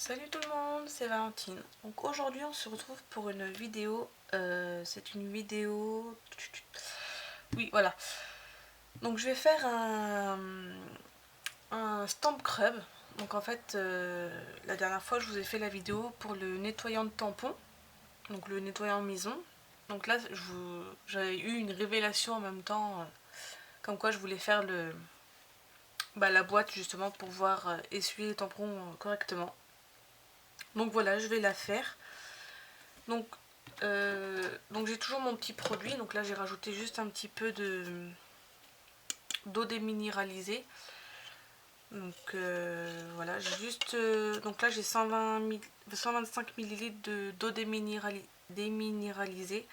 Salut tout le monde, c'est Valentine. Donc aujourd'hui on se retrouve pour une vidéo. C'est une vidéo. Oui, voilà. Donc je vais faire un stamp crub. Donc en fait, la dernière fois je vous ai fait la vidéo pour le nettoyant de tampon. Donc le nettoyant maison. Donc là j'avais eu une révélation en même temps. Comme quoi je voulais faire la boîte justement pour pouvoir essuyer les tampons correctement. Donc voilà, je vais la faire. Donc, j'ai toujours mon petit produit. Donc là j'ai rajouté juste un petit peu d'eau déminéralisée. Donc voilà, j'ai juste. Donc là j'ai 125 ml d'eau déminéralisée.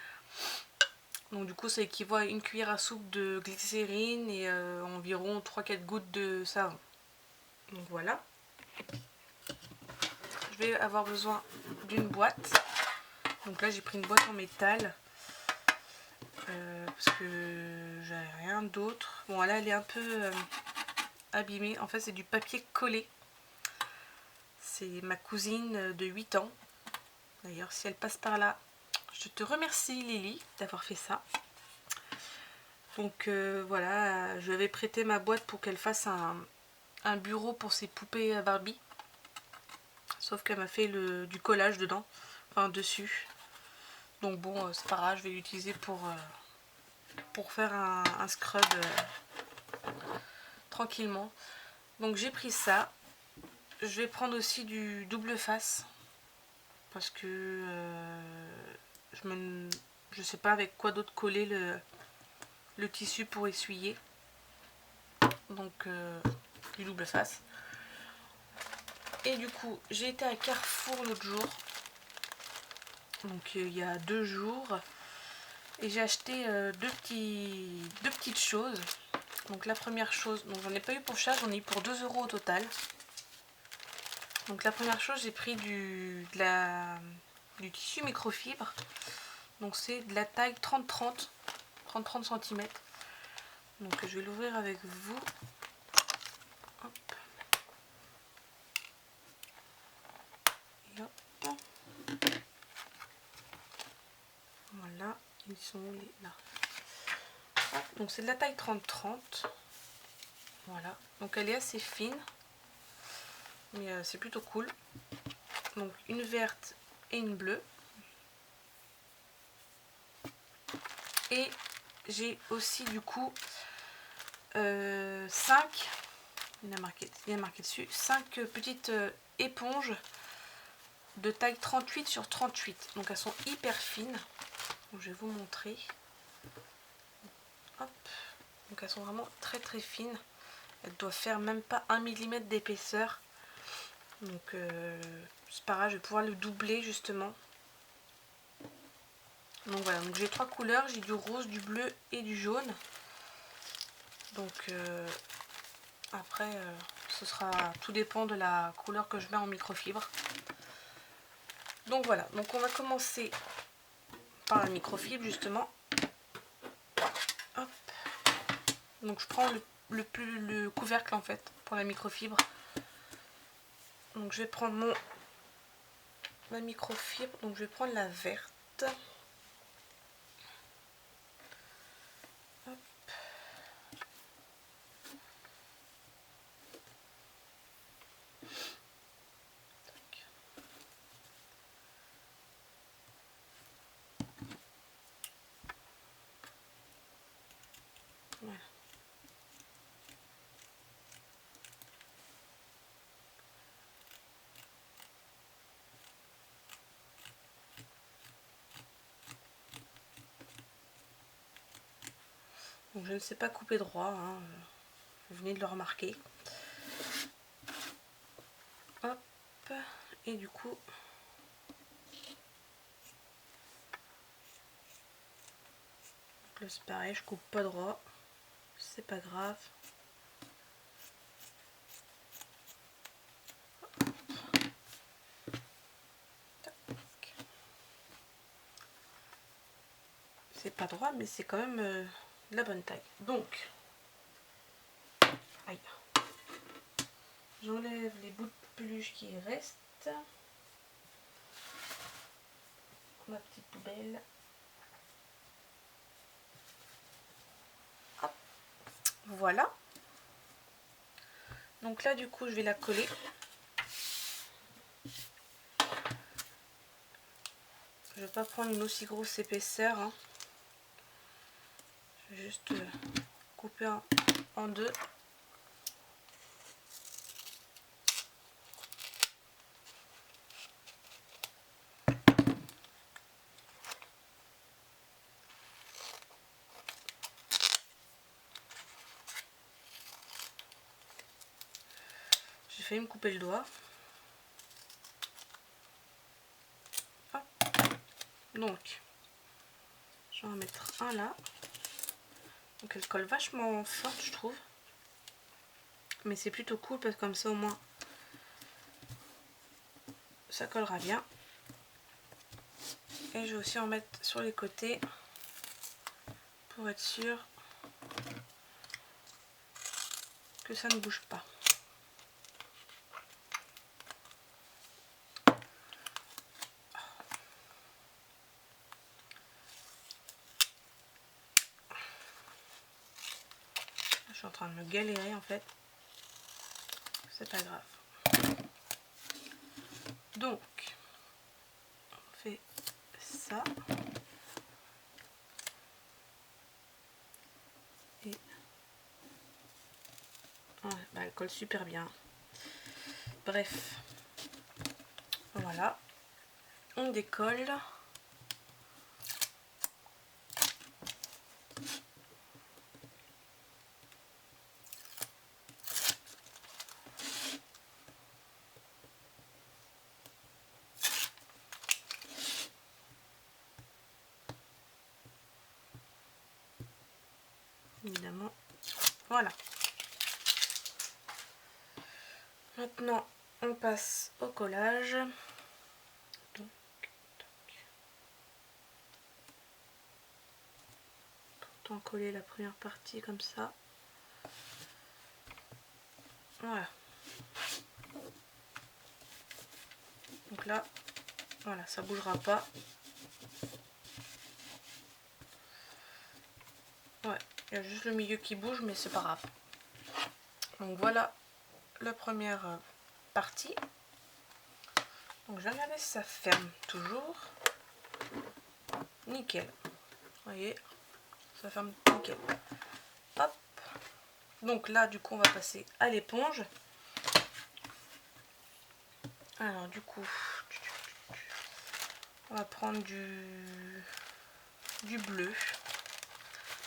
Donc du coup ça équivaut à une cuillère à soupe de glycérine et environ 3-4 gouttes de savon. Donc voilà. Je vais avoir besoin d'une boîte. Donc là j'ai pris une boîte en métal. Parce que j'avais rien d'autre. Bon là elle est un peu abîmée. En fait c'est du papier collé. C'est ma cousine de 8 ans. D'ailleurs si elle passe par là, je te remercie Lily d'avoir fait ça. Donc voilà, je lui avais prêté ma boîte pour qu'elle fasse un bureau pour ses poupées Barbie. Sauf qu'elle m'a fait du collage dedans, enfin dessus. Donc bon, c'est pas grave, je vais l'utiliser pour faire un scrub tranquillement. Donc j'ai pris ça. Je vais prendre aussi du double face. Parce que je sais pas avec quoi d'autre coller le tissu pour essuyer. Donc du double face. Et du coup, j'ai été à Carrefour l'autre jour. Donc il y a 2 jours. Et j'ai acheté deux petites choses. Donc la première chose, donc j'en ai pas eu pour cher, j'en ai eu pour 2 € au total. Donc la première chose, j'ai pris du tissu microfibre. Donc c'est de la taille 30-30 cm. Donc je vais l'ouvrir avec vous. Hop. Et hop. Voilà, ils sont où les là. Hop. Donc c'est de la taille 30-30. Voilà, donc elle est assez fine. Mais c'est plutôt cool. Donc une verte et une bleue. Et j'ai aussi du coup 5, il y a marqué dessus, 5 petites éponges de taille 38 sur 38. Donc elles sont hyper fines. Donc, je vais vous montrer. Hop. Donc elles sont vraiment très très fines. Elles doivent faire même pas 1 mm d'épaisseur. Donc c'est pas grave, je vais pouvoir le doubler justement. Donc voilà, donc j'ai 3 couleurs, j'ai du rose, du bleu et du jaune. Donc après ce sera, tout dépend de la couleur que je mets en microfibre. Donc voilà, donc on va commencer par la microfibre justement. Hop. Donc je prends le couvercle en fait pour la microfibre. Donc je vais prendre ma microfibre, donc je vais prendre la verte. Hop. Voilà. Donc je ne sais pas couper droit, hein. Vous venez de le remarquer. Hop, et du coup là c'est pareil, je coupe pas droit, c'est pas grave. C'est pas droit mais c'est quand même de la bonne taille. Donc aïe, j'enlève les bouts de peluche qui restent. Ma petite poubelle. Hop. Voilà. Donc là du coup je vais la coller. Je vais pas prendre une aussi grosse épaisseur, hein. Je vais juste couper en deux. J'ai failli me couper le doigt. Hop. Donc, je vais en mettre un là. Donc elle colle vachement forte, je trouve. Mais c'est plutôt cool parce que comme ça au moins ça collera bien. Et je vais aussi en mettre sur les côtés pour être sûr que ça ne bouge pas. Je suis en train de me galérer en fait. C'est pas grave. Donc, on fait ça. Et ouais, bah, elle colle super bien. Bref. Voilà. On décolle. Évidemment. Voilà. Maintenant, on passe au collage. Donc, autant coller la première partie comme ça. Voilà. Donc là, voilà, ça bougera pas. Ouais, il y a juste le milieu qui bouge, mais c'est pas grave. Donc voilà la première partie. Donc je vais regarder si ça ferme toujours. Nickel. Vous voyez, ça ferme nickel. Hop. Donc là, du coup, on va passer à l'éponge. Alors du coup, on va prendre du bleu.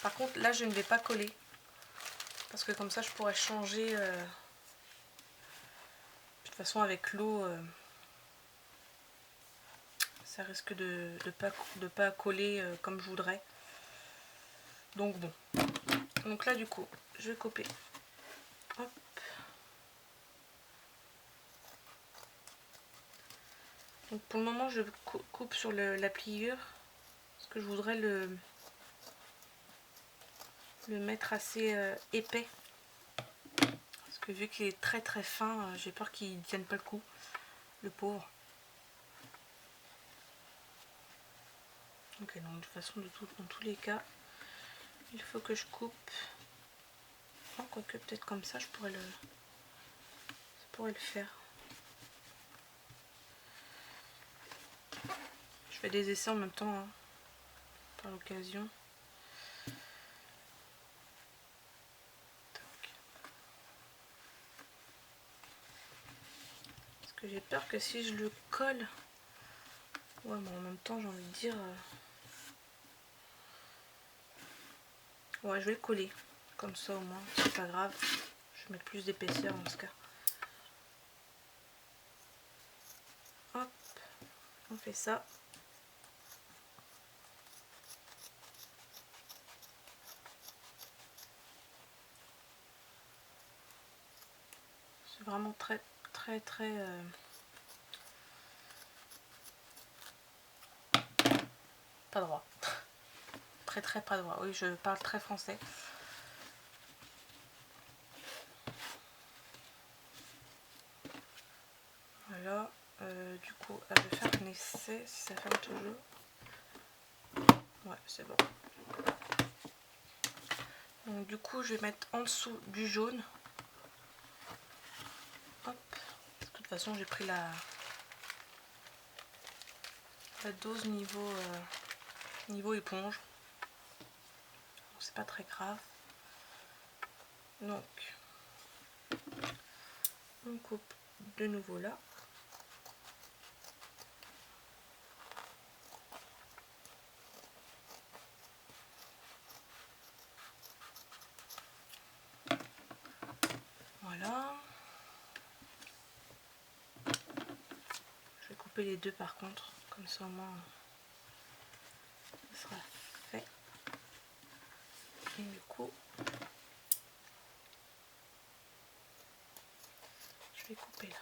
Par contre, là, je ne vais pas coller. Parce que comme ça, je pourrais changer. De toute façon, avec l'eau, ça risque de pas coller comme je voudrais. Donc bon. Donc là, du coup, je vais couper. Hop. Donc pour le moment, je coupe sur la pliure. Parce que je voudrais le mettre assez épais. Parce que vu qu'il est très très fin, j'ai peur qu'il ne tienne pas le coup. Le pauvre. Ok, donc de toute façon, dans tous les cas, il faut que je coupe. Oh, quoique peut-être comme ça, ça pourrait le faire. Je fais des essais en même temps, hein, par l'occasion. Parce que j'ai peur que si je le colle... Ouais, mais en même temps, j'ai envie de dire... Ouais, je vais le coller. Comme ça, au moins, c'est pas grave. Je vais mettre plus d'épaisseur dans ce cas. Hop, on fait ça. C'est vraiment très pas droit. Très pas droit. Oui, je parle très français. Voilà. Du coup, je vais faire un essai si ça ferme toujours. Ouais, c'est bon. Donc du coup, je vais mettre en dessous du jaune. Hop. De toute façon, j'ai pris la dose niveau éponge. C'est pas très grave. Donc, on coupe de nouveau là. Voilà. Je vais couper les deux par contre, comme ça au moins ça sera fait. Et du coup, je vais couper là.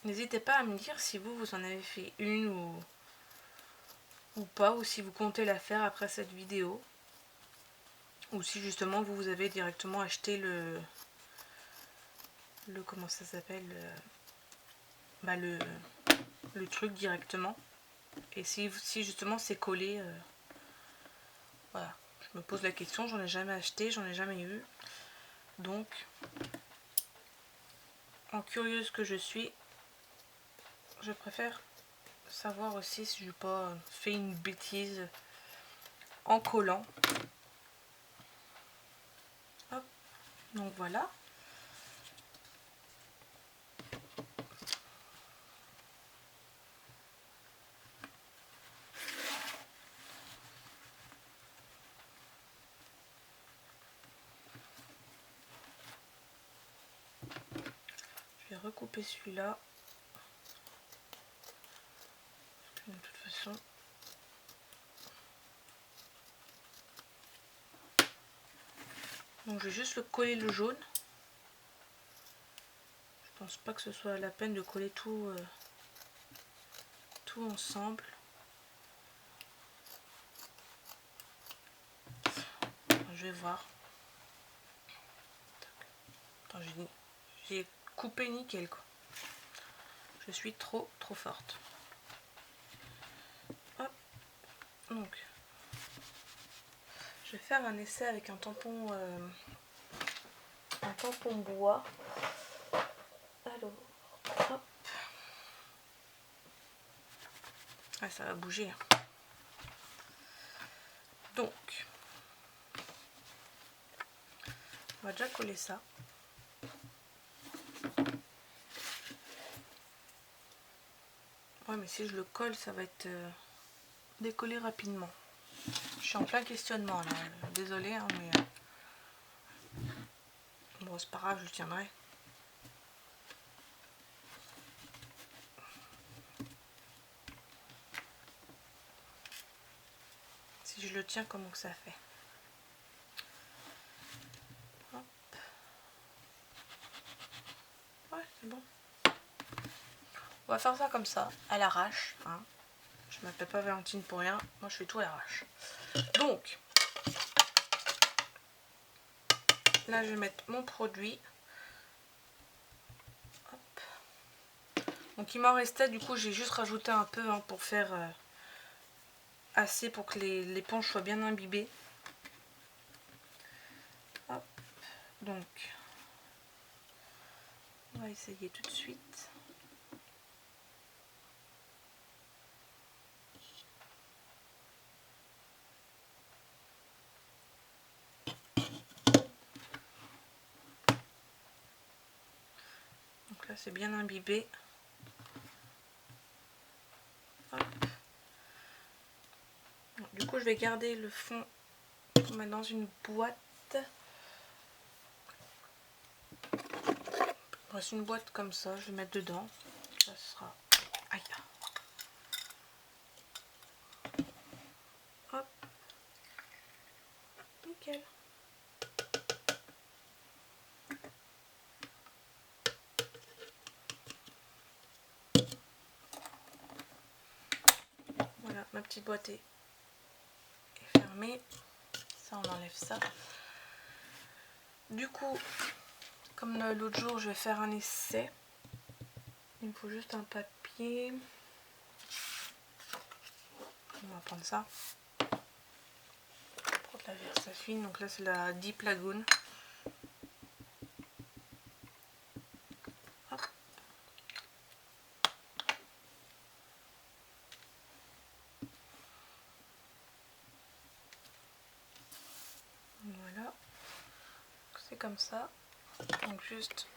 N'hésitez pas à me dire si vous en avez fait une ou pas, ou si vous comptez la faire après cette vidéo, ou si justement vous avez directement acheté le comment ça s'appelle, le truc directement, et si justement c'est collé. Voilà, je me pose la question, j'en ai jamais acheté, j'en ai jamais eu, donc en curieuse que je suis, je préfère savoir aussi si je n'ai pas fait une bêtise en collant. Hop. Donc voilà. Je vais recouper celui-là. De toute façon, donc je vais juste le coller le jaune. Je pense pas que ce soit la peine de coller tout ensemble. Je vais voir. Attends, j'ai coupé nickel quoi. Je suis trop forte. Hop. Donc je vais faire un essai avec un tampon bois. Alors, hop. Ah, ça va bouger. Donc, on va déjà coller ça. Ouais, mais si je le colle, ça va être décollé rapidement. Je suis en plein questionnement là. Désolée, hein, mais bon, c'est pas grave, je le tiendrai. Si je le tiens, comment que ça fait? Hop. Ouais, c'est bon. On va faire ça comme ça, à l'arrache. Hein. Je m'appelle pas Valentine pour rien. Moi, je fais tout à l'arrache. Donc, là, je vais mettre mon produit. Hop. Donc, il m'en restait. Du coup, j'ai juste rajouté un peu hein, pour faire assez pour que l'éponge soit bien imbibée. Hop. Donc, on va essayer tout de suite. Donc là, c'est bien imbibé. Hop. Donc, du coup, je vais garder le fond pour mettre dans une boîte. Il reste une boîte comme ça, je vais mettre dedans. Ça sera. Aïe. Hop. Nickel. Voilà, ma petite boîte est fermée. Ça, on enlève ça. Du coup, comme l'autre jour, je vais faire un essai. Il me faut juste un papier. papier. On va prendre ça. Prendre la Versafine. Donc là c'est la Deep Lagoon. Hop. Voilà. C'est comme ça. Donc juste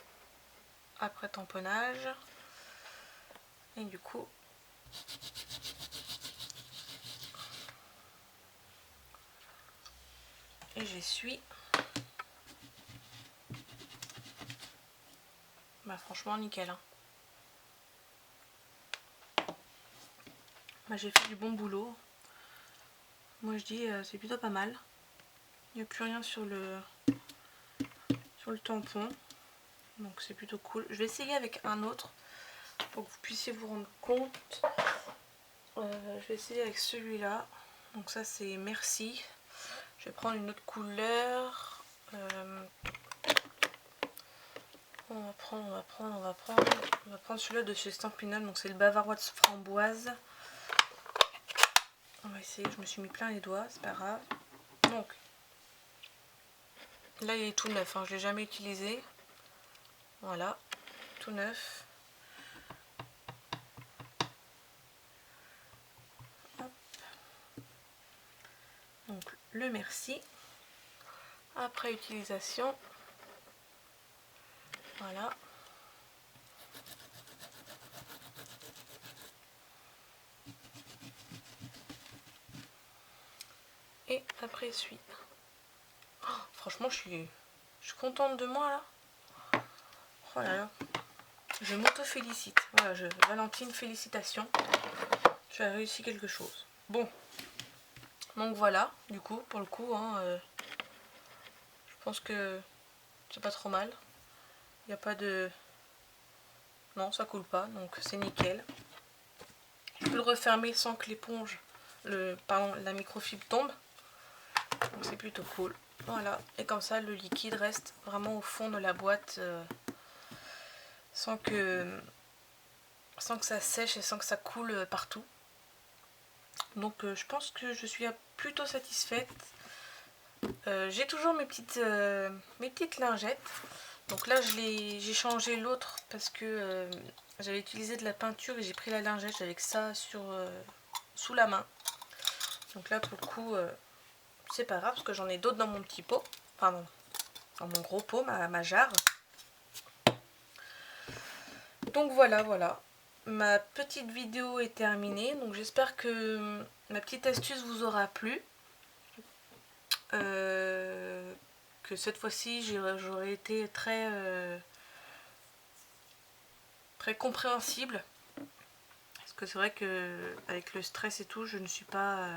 après tamponnage. Et du coup et j'essuie. Bah franchement nickel hein. Bah, j'ai fait du bon boulot. Moi je dis c'est plutôt pas mal. Il n'y a plus rien sur le tampon. Donc c'est plutôt cool. Je vais essayer avec un autre pour que vous puissiez vous rendre compte. Je vais essayer avec celui-là. Donc ça c'est Merci. Je vais prendre une autre couleur. On va prendre celui-là de chez Stampin' Up. Donc c'est le bavarois de framboise. On va essayer. Je me suis mis plein les doigts, c'est pas grave. Donc là il est tout neuf, hein. Je l'ai jamais utilisé. Voilà, tout neuf. Hop. Donc le Merci. Après utilisation, voilà. Et après essuie. Oh, franchement, je suis contente de moi là. Oh là là. Je m'auto-félicite. Voilà, Valentine, félicitations. Tu as réussi quelque chose. Bon. Donc voilà, du coup, pour le coup, hein, je pense que c'est pas trop mal. Il n'y a pas de... Non, ça coule pas, donc c'est nickel. Je peux le refermer sans que l'éponge, la microfibre tombe. Donc c'est plutôt cool. Voilà, et comme ça le liquide reste vraiment au fond de la boîte sans que ça sèche et sans que ça coule partout. Donc je pense que je suis plutôt satisfaite. J'ai toujours mes petites lingettes. Donc là j'ai changé l'autre parce que j'avais utilisé de la peinture et j'ai pris la lingette avec ça sous la main. Donc là pour le coup c'est pas grave parce que j'en ai d'autres dans mon petit pot. Enfin dans mon gros pot, ma jarre. Donc voilà. Ma petite vidéo est terminée. Donc j'espère que ma petite astuce vous aura plu. Que cette fois-ci j'aurais été très compréhensible. Parce que c'est vrai que avec le stress et tout, je ne suis pas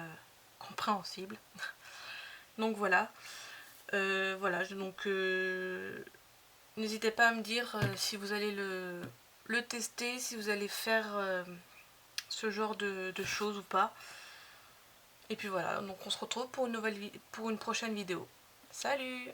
compréhensible. Donc voilà. Donc n'hésitez pas à me dire si vous allez le tester, si vous allez faire ce genre de choses ou pas. Et puis voilà, donc on se retrouve pour une prochaine vidéo. Salut!